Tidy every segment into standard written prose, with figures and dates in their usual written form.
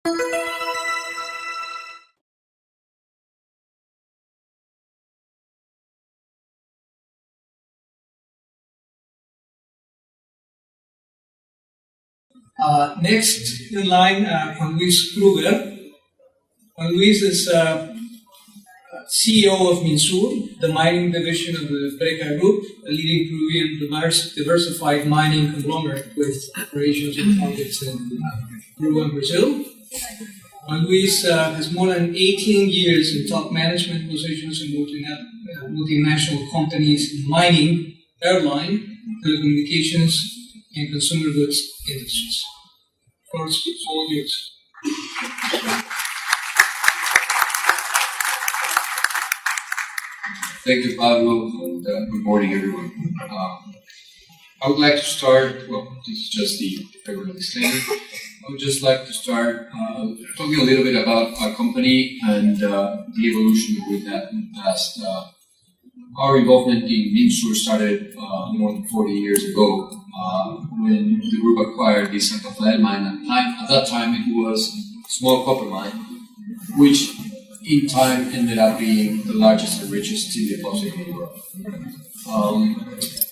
Next in line, Juan Kruger. Juan is CEO of Minsur, the mining division of the PDAC Group, a leading Peruvian diversified mining conglomerate with operations and projects in Peru and Brazil. Juan has more than 18 years in top management positions in multinational companies in mining, airline, telecommunications, and consumer goods industries. Of course, it's all yours. Thank you, Pablo, and good morning, everyone. I would like to start, well, this is just the regular disclaimer. I would just like to start talking a little bit about our company and the evolution that we've had in the past. Our involvement in Minsur started more than 40 years ago when the group acquired the Santa Fe mine. At that time, it was a small copper mine, which in time ended up being the largest and richest tin deposit in the world.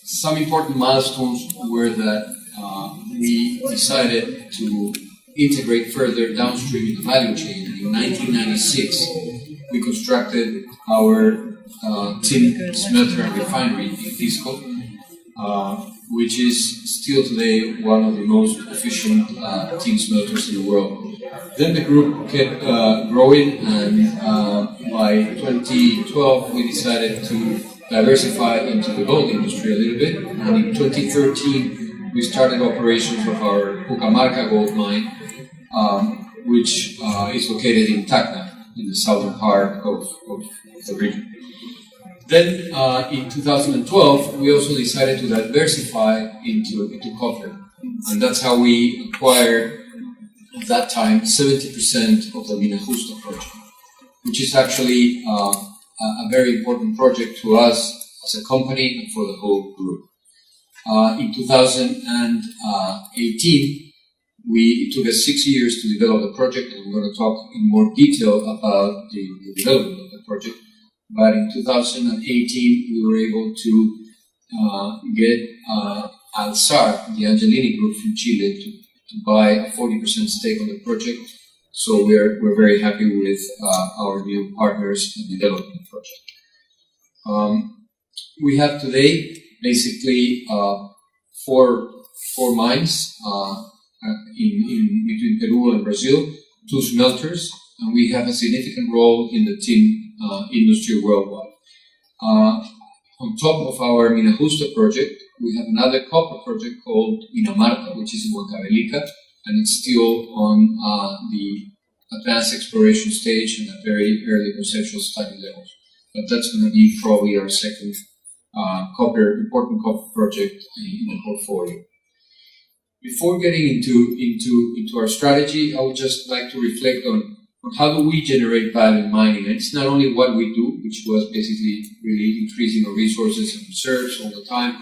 Some important milestones were that we decided to integrate further downstream in the value chain. In 1996, we constructed our tin smelter and refinery in Pisco, which is still today one of the most efficient tin smelters in the world. Then the group kept growing, and by 2012 we decided to diversify into the gold industry a little bit. And in 2013 we started operations of our Pucamarca gold mine, which is located in Tacna, in the southern part of the region. Then in 2012 we also decided to diversify into copper, and that's how we acquired at that time 70% of the Mina Justa project, which is actually a very important project to us as a company and for the whole group. In 2018, it took us 6 years to develop the project, and we're going to talk in more detail about the development of the project. But in 2018, we were able to get Alzar, the Angelini Group from Chile, to buy a 40% stake on the project. So we're very happy with our new partners in developing the project. We have today basically four mines in between Peru and Brazil, 2 smelters, and we have a significant role in the tin industry worldwide. On top of our Mina Justa project, we have another copper project called Mina Marta, which is in Huancavelica, and it's still on the advanced exploration stage and at very early conceptual study levels. But that's going to be probably our second important copper project in the portfolio. Before getting into our strategy, I would just like to reflect on how do we generate value in mining. And it's not only what we do, which was basically really increasing our resources and reserves all the time,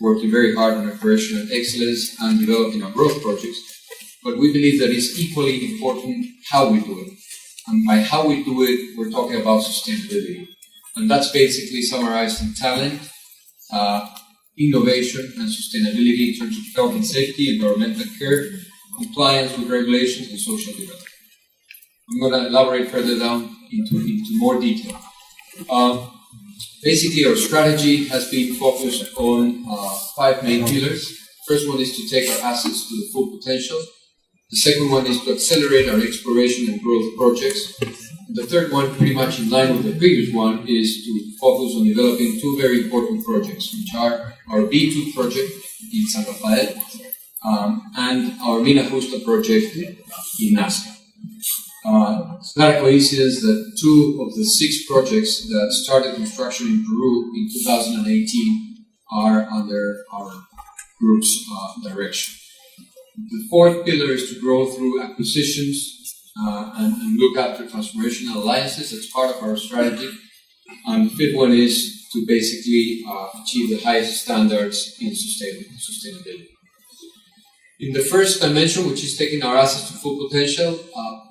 working very hard on operational excellence and developing our growth projects, but we believe that it's equally important how we do it. And by how we do it, we're talking about sustainability. And that's basically summarized in talent, innovation, and sustainability in terms of health and safety, environmental care, compliance with regulations, and social development. I'm going to elaborate further down into more detail. Basically, our strategy has been focused on 5 main pillars. First one is to take our assets to the full potential. The second one is to accelerate our exploration and growth projects. And the third one, pretty much in line with the previous one, is to focus on developing 2 very important projects, which are our B2 project in San Rafael and our Mina Justa project in Nazca. It's not a coincidence that 2 of the 6 projects that started construction in Peru in 2018 are under our group's direction. The fourth pillar is to grow through acquisitions and look after transformational alliances. That's part of our strategy. And the fifth one is to basically achieve the highest standards in sustainability. In the first dimension, which is taking our assets to full potential,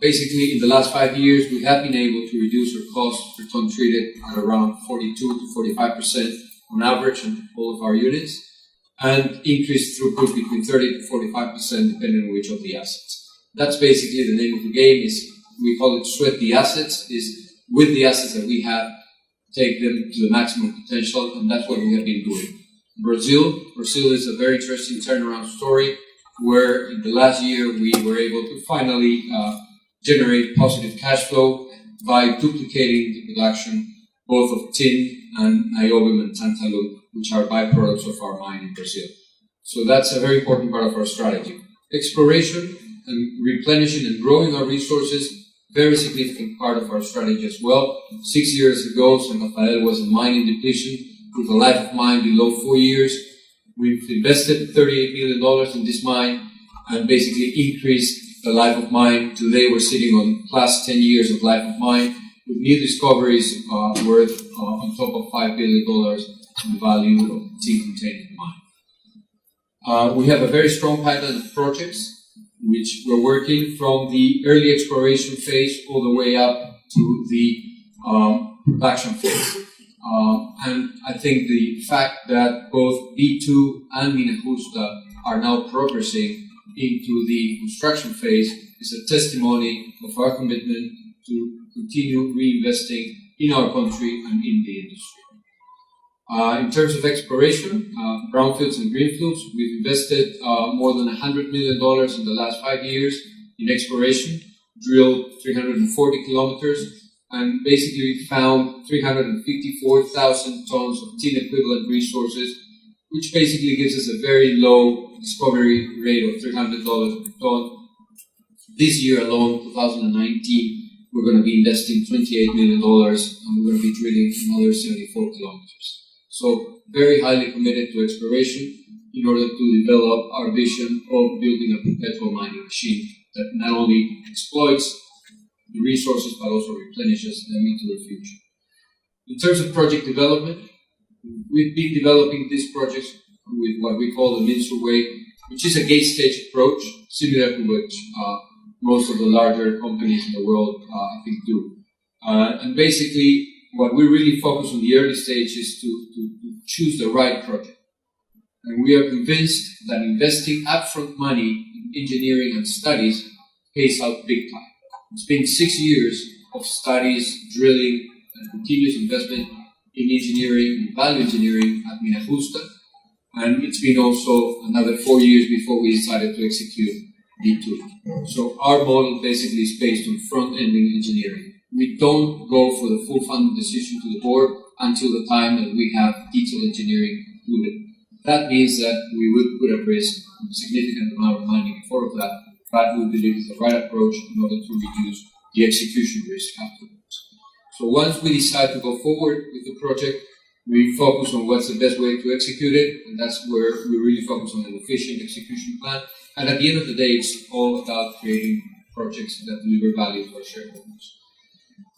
basically in the last 5 years, we have been able to reduce our cost per ton treated at around 42 to 45% on average on all of our units, and increase throughput between 30 to 45% depending on which of the assets. That's basically the name of the game. Is we call it sweat the assets, is with the assets that we have, take them to the maximum potential, and that's what we have been doing. Brazil is a very interesting turnaround story, where in the last year we were able to finally generate positive cash flow by duplicating the production both of tin and niobium and tantalum, which are byproducts of our mine in Brazil. So that's a very important part of our strategy. Exploration and replenishing and growing our resources, very significant part of our strategy as well. 6 years ago, San Rafael was a mine in depletion with a life of mine below 4 years. We've invested $38 million in this mine and basically increased the life of mine. Today we're sitting on plus 10 years of life of mine with new discoveries worth on top of $5 billion in the value of tin contained in the mine. We have a very strong pipeline of projects which we're working from the early exploration phase all the way up to the production phase. And I think the fact that both B2 and Mina Justa are now progressing into the construction phase is a testimony of our commitment to continue reinvesting in our country and in the industry. In terms of exploration, brownfields and greenfields, we've invested more than $100 million in the last 5 years in exploration, drilled 340 kilometers, and basically found 354,000 tons of tin equivalent resources, which basically gives us a very low discovery rate of $300 per ton. This year alone, 2019, we're going to be investing $28 million and we're going to be drilling another 74 kilometers. So very highly committed to exploration in order to develop our vision of building a perpetual mining machine that not only exploits the resources but also replenishes them into the future. In terms of project development, we've been developing these projects with what we call the Minsur way, which is a gate stage approach, similar to which most of the larger companies in the world, I think, do. And basically, what we really focus on the early stage is to choose the right project. And we are convinced that investing upfront money in engineering and studies pays out big time. It's been 6 years of studies, drilling, and continuous investment in engineering and value engineering at Mina Justa. And it's been also another 4 years before we decided to execute B2. So our model basically is based on front-ending engineering. We don't go for the full funding decision to the board until the time that we have detailed engineering concluded. That means that we would put at risk a significant amount of money before that, but we believe is the right approach in order to reduce the execution risk afterwards. So once we decide to go forward with the project, we focus on what's the best way to execute it, and that's where we really focus on an efficient execution plan. And at the end of the day, it's all about creating projects that deliver value to our shareholders.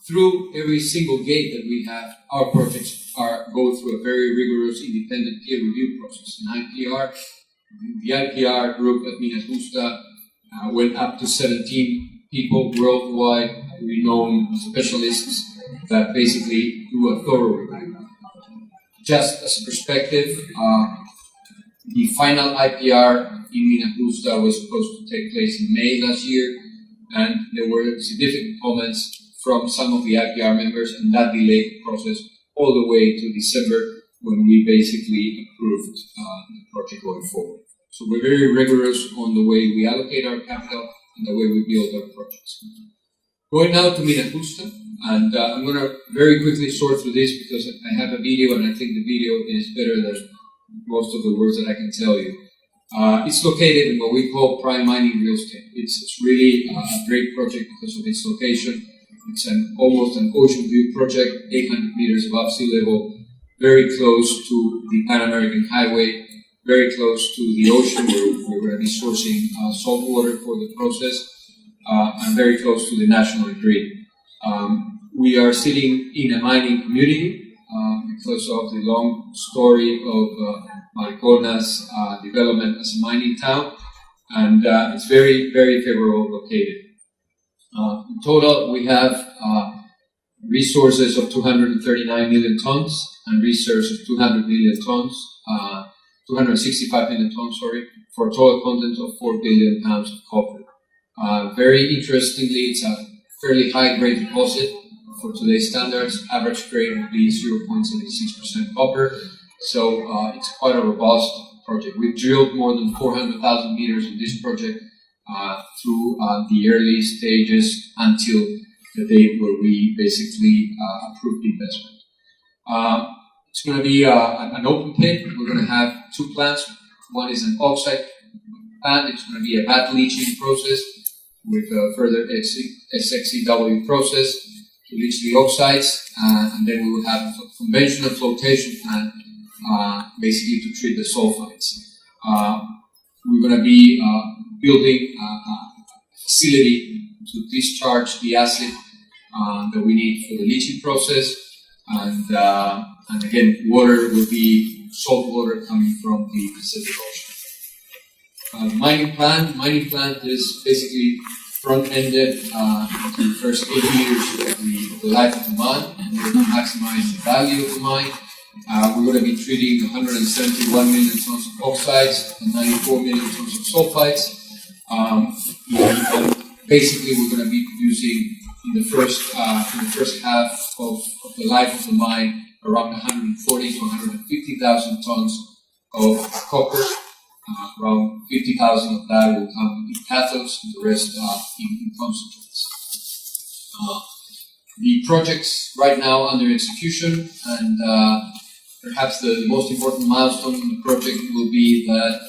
Through every single gate that we have, our projects go through a very rigorous independent peer review process. In IPR, the IPR group at Mina Justa went up to 17 people worldwide, renowned specialists that basically do a thorough review. Just as a perspective, the final IPR in Mina Justa was supposed to take place in May last year, and there were significant comments from some of the IPR members, and that delayed the process all the way to December when we basically approved the project going forward. So we're very rigorous on the way we allocate our capital and the way we build our projects. Going now to Mina Justa, and I'm going to very quickly sort through this because I have a video and I think the video is better than most of the words that I can tell you. It's located in what we call prime mining real estate. It's really a great project because of its location. It's almost an ocean view project, 800 meters above sea level, very close to the Pan American Highway, very close to the ocean where we're going to be sourcing salt water for the process, and very close to the national grid. We are sitting in a mining community because of the long story of Maricona's development as a mining town. and it's very, very favorable located. In total, we have resources of 239 million tons and reserves of 200 million tons, 265 million tons, sorry, for a total content of 4 billion pounds of copper. Very interestingly, it's a fairly high-grade deposit for today's standards. Average grade would be 0.76% copper, so it's quite a robust project. We've drilled more than 400,000 meters in this project through the early stages until the date where we basically approved the investment. It's going to be an open pit. We're going to have two plants. One is an oxide plant. It's going to be a vat leaching process with a further SXEW process to leach the oxides, and then we will have a conventional flotation plant basically to treat the sulfides. We're going to be building a facility to discharge the acid that we need for the leaching process, and again, water will be salt water coming from the Pacific Ocean. Mining plant is basically front-ended to the first 8 years of the life of the mine, and we're going to maximize the value of the mine. We're going to be treating 171 million tons of oxides and 94 million tons of sulfides. And basically, we're going to be producing in the first half of the life of the mine around 140 to 150,000 tons of copper. Around 50,000 of that will come in cathodes, and the rest in concentrates. The project's right now under execution, and perhaps the most important milestone in the project will be that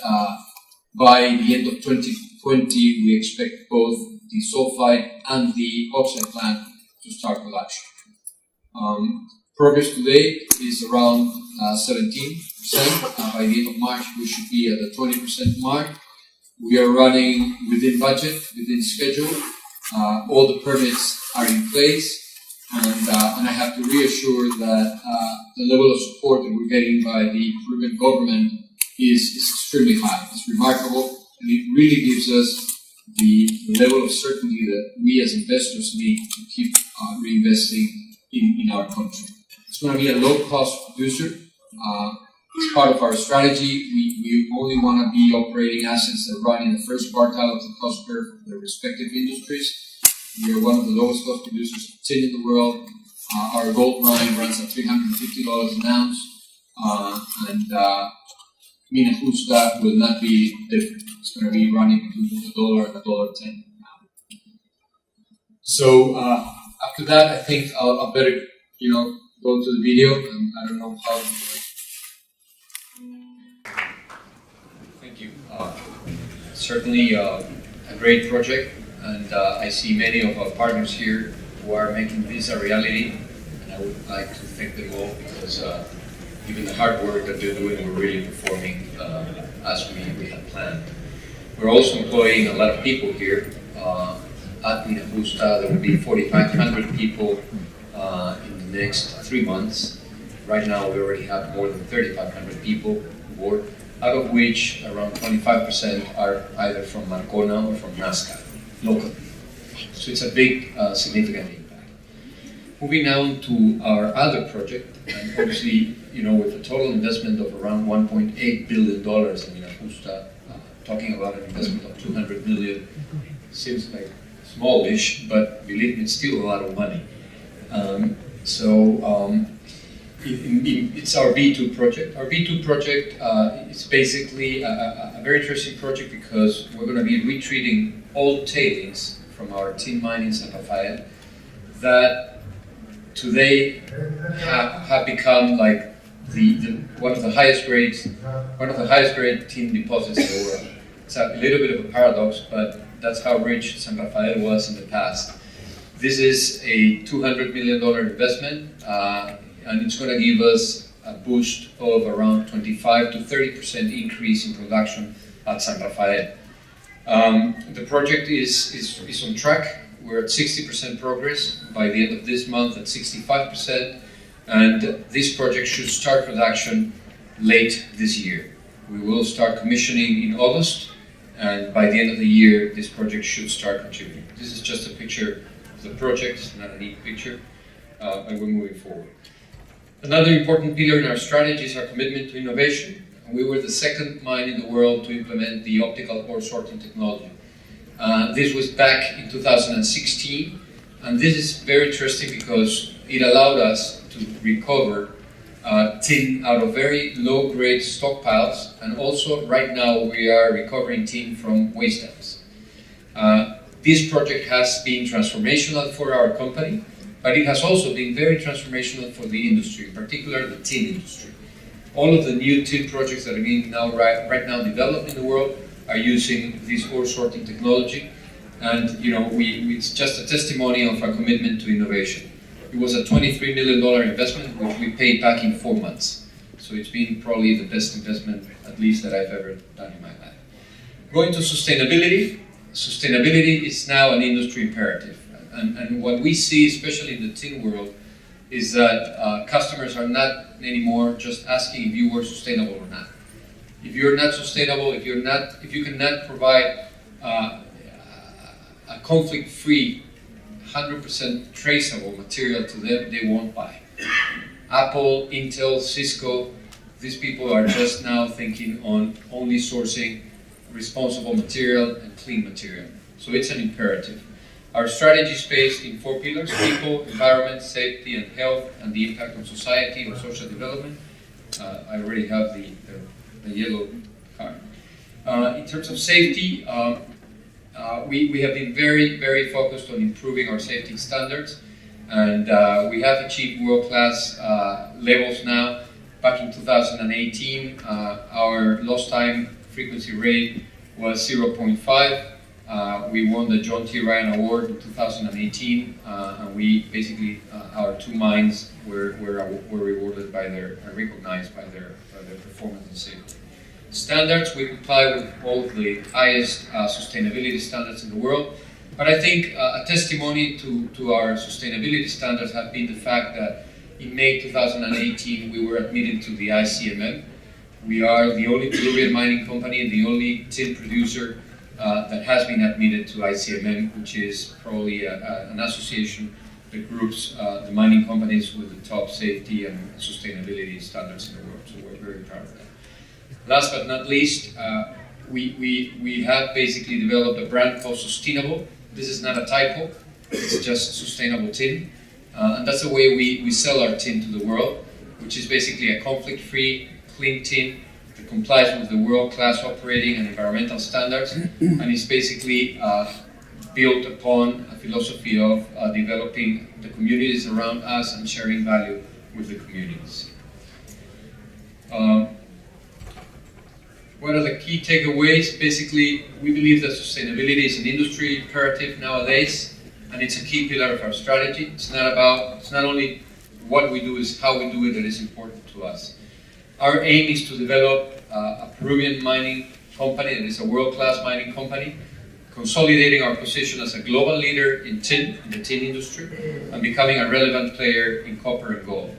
by the end of 2020, we expect both the sulfide and the oxide plant to start production. Progress today is around 17%. By the end of March, we should be at the 20% mark. We are running within budget, within schedule. All the permits are in place, and I have to reassure that the level of support that we're getting by the Peruvian government is extremely high. It's remarkable, and it really gives us the level of certainty that we as investors need to keep reinvesting in our country. It's going to be a low-cost producer. As part of our strategy, we only want to be operating assets that run in the first quartile of the cost curve of their respective industries. We are one of the lowest cost producers of tin in the world. Our gold mine runs at $350 an ounce, and Mina Justa will not be different. It's going to be running between $1 and $1.10. So after that, I think I'll better go to the video. I don't know how. Thank you. Certainly a great project, and I see many of our partners here who are making this a reality, and I would like to thank them all because given the hard work that they're doing, we're really performing as we had planned. We're also employing a lot of people here. At Mina Justa, there will be 4,500 people in the next 3 months. Right now, we already have more than 3,500 people on board, out of which around 25% are either from Marcona or from Nazca, locally. So it's a big, significant impact. Moving now to our other project, and obviously, with a total investment of around $1.8 billion in Mina Justa, talking about an investment of $200 million seems like smallish, but believe me, it's still a lot of money. It's our B2 project. Our B2 project is basically a very interesting project because we're going to be retreating old tailings from our tin mine in San Rafael that today have become like one of the highest grade tin deposits in the world. It's a little bit of a paradox, but that's how rich San Rafael was in the past. This is a $200 million investment, and it's going to give us a boost of around 25 to 30% increase in production at San Rafael. The project is on track. We're at 60% progress. By the end of this month, at 65%, and this project should start production late this year. We will start commissioning in August, and by the end of the year, this project should start contributing. This is just a picture of the project, it's not a neat picture, but we're moving forward. Another important pillar in our strategy is our commitment to innovation. We were the second mine in the world to implement the optical ore sorting technology. This was back in 2016, and this is very interesting because it allowed us to recover tin out of very low-grade stockpiles, and also right now we are recovering tin from waste dumps. This project has been transformational for our company, but it has also been very transformational for the industry, in particular the tin industry. All of the new tin projects that are being right now developed in the world are using this ore sorting technology, and it's just a testimony of our commitment to innovation. It was a $23 million investment, which we paid back in 4 months. So it's been probably the best investment, at least that I've ever done in my life. Going to sustainability. Sustainability is now an industry imperative. And what we see, especially in the tin world, is that customers are not anymore just asking if you were sustainable or not. If you're not sustainable, if you cannot provide a conflict-free, 100% traceable material to them, they won't buy. Apple, Intel, Cisco, these people are just now thinking on only sourcing responsible material and clean material. So it's an imperative. Our strategy is based in 4 pillars: people, environment, safety and health, and the impact on society or social development. I already have the yellow card. In terms of safety, we have been very, very focused on improving our safety standards, and we have achieved world-class levels now. Back in 2018, our lost time frequency rate was 0.5. We won the John T. Ryan Award in 2018, and we basically, our 2 mines were rewarded by recognized by their performance and safety standards. We comply with all the highest sustainability standards in the world. But I think a testimony to our sustainability standards have been the fact that in May 2018 we were admitted to the ICMM. We are the only Peruvian mining company and the only tin producer that has been admitted to ICMM, which is probably an association that groups the mining companies with the top safety and sustainability standards in the world. So we're very proud of that. Last but not least, we have basically developed a brand called Sustainable. This is not a typo, it's just sustainable tin. And that's the way we sell our tin to the world, which is basically a conflict-free, clean tin that complies with the world-class operating and environmental standards, and is basically built upon a philosophy of developing the communities around us and sharing value with the communities. What are the key takeaways? Basically, we believe that sustainability is an industry imperative nowadays, and it's a key pillar of our strategy. It's not only what we do, it's how we do it that is important to us. Our aim is to develop a Peruvian mining company that is a world-class mining company, consolidating our position as a global leader in tin, in the tin industry, and becoming a relevant player in copper and gold.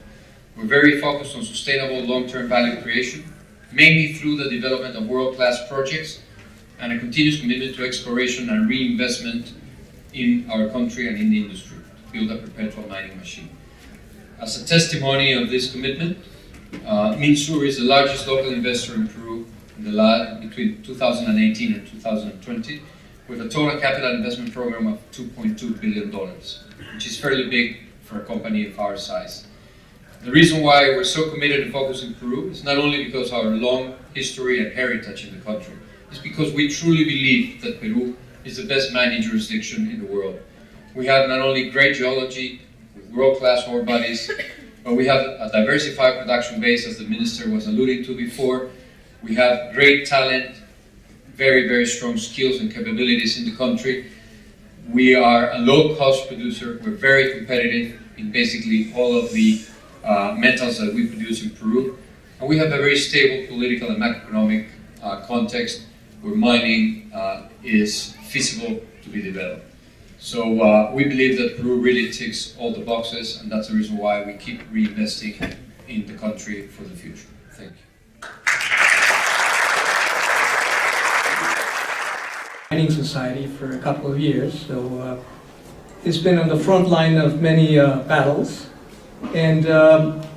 We're very focused on sustainable long-term value creation, mainly through the development of world-class projects and a continuous commitment to exploration and reinvestment in our country and in the industry to build a perpetual mining machine. As a testimony of this commitment, Minsur is the largest local investor in Peru between 2018 and 2020, with a total capital investment program of $2.2 billion, which is fairly big for a company of our size. The reason why we're so committed and focused in Peru is not only because of our long history and heritage in the country, it's because we truly believe that Peru is the best mining jurisdiction in the world. We have not only great geology, with world-class ore bodies, but we have a diversified production base, as the minister was alluding to before. We have great talent, very, very strong skills and capabilities in the country. We are a low-cost producer. We're very competitive in basically all of the metals that we produce in Peru. And we have a very stable political and macroeconomic context where mining is feasible to be developed. So we believe that Peru really ticks all the boxes, and that's the reason why we keep reinvesting in the country for the future. Thank you. Mining Society for a couple of years, so it's been on the front line of many battles. And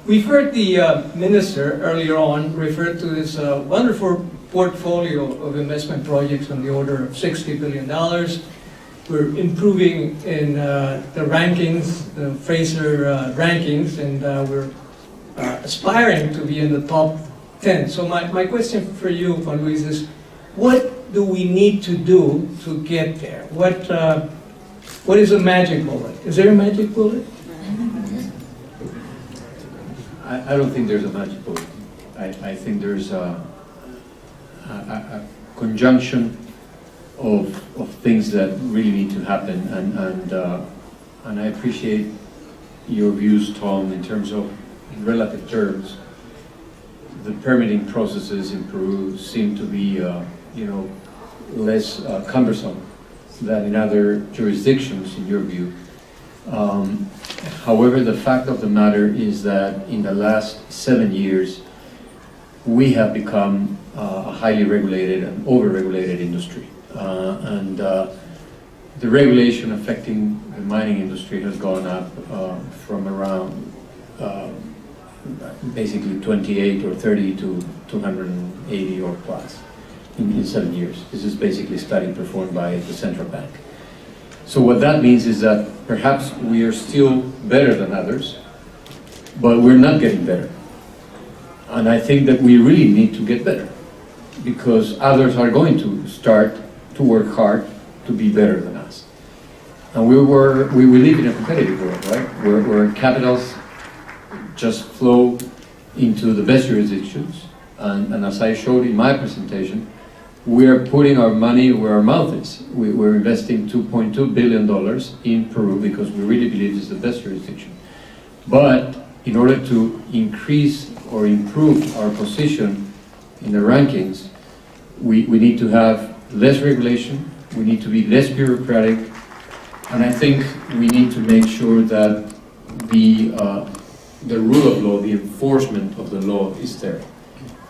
we've heard the minister earlier on refer to this wonderful portfolio of investment projects on the order of $60 billion. We're improving in the rankings, the Fraser rankings, and we're aspiring to be in the top 10. So my question for you, Juan Luis, is what do we need to do to get there? What is a magic bullet? Is there a magic bullet? I don't think there's a magic bullet. I think there's a conjunction of things that really need to happen, and I appreciate your views, Tom, in terms of, in relative terms, the permitting processes in Peru seem to be, less cumbersome than in other jurisdictions, in your view. However, the fact of the matter is that in the last 7 years, we have become a highly regulated and over-regulated industry. The regulation affecting the mining industry has gone up from around basically 28 or 30 to 280 or plus in 7 years. This is basically a study performed by the central bank. So what that means is that perhaps we are still better than others, but we're not getting better. And I think that we really need to get better, because others are going to start to work hard to be better than us. And we live in a competitive world, right? Where capitals just flow into the best jurisdictions. And as I showed in my presentation, we are putting our money where our mouth is. We're investing $2.2 billion in Peru because we really believe it's the best jurisdiction. But in order to increase or improve our position in the rankings, we need to have less regulation, we need to be less bureaucratic, and I think we need to make sure that the rule of law, the enforcement of the law is there.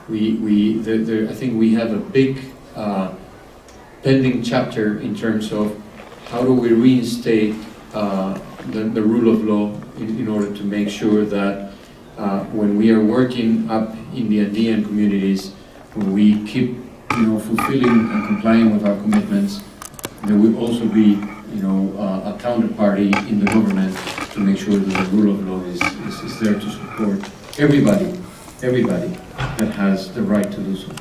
I think we have a big pending chapter in terms of how do we reinstate the rule of law in order to make sure that when we are working up in the Andean communities, when we keep fulfilling and complying with our commitments, there will also be a counterparty in the government to make sure that the rule of law is there to support everybody that has the right to do so.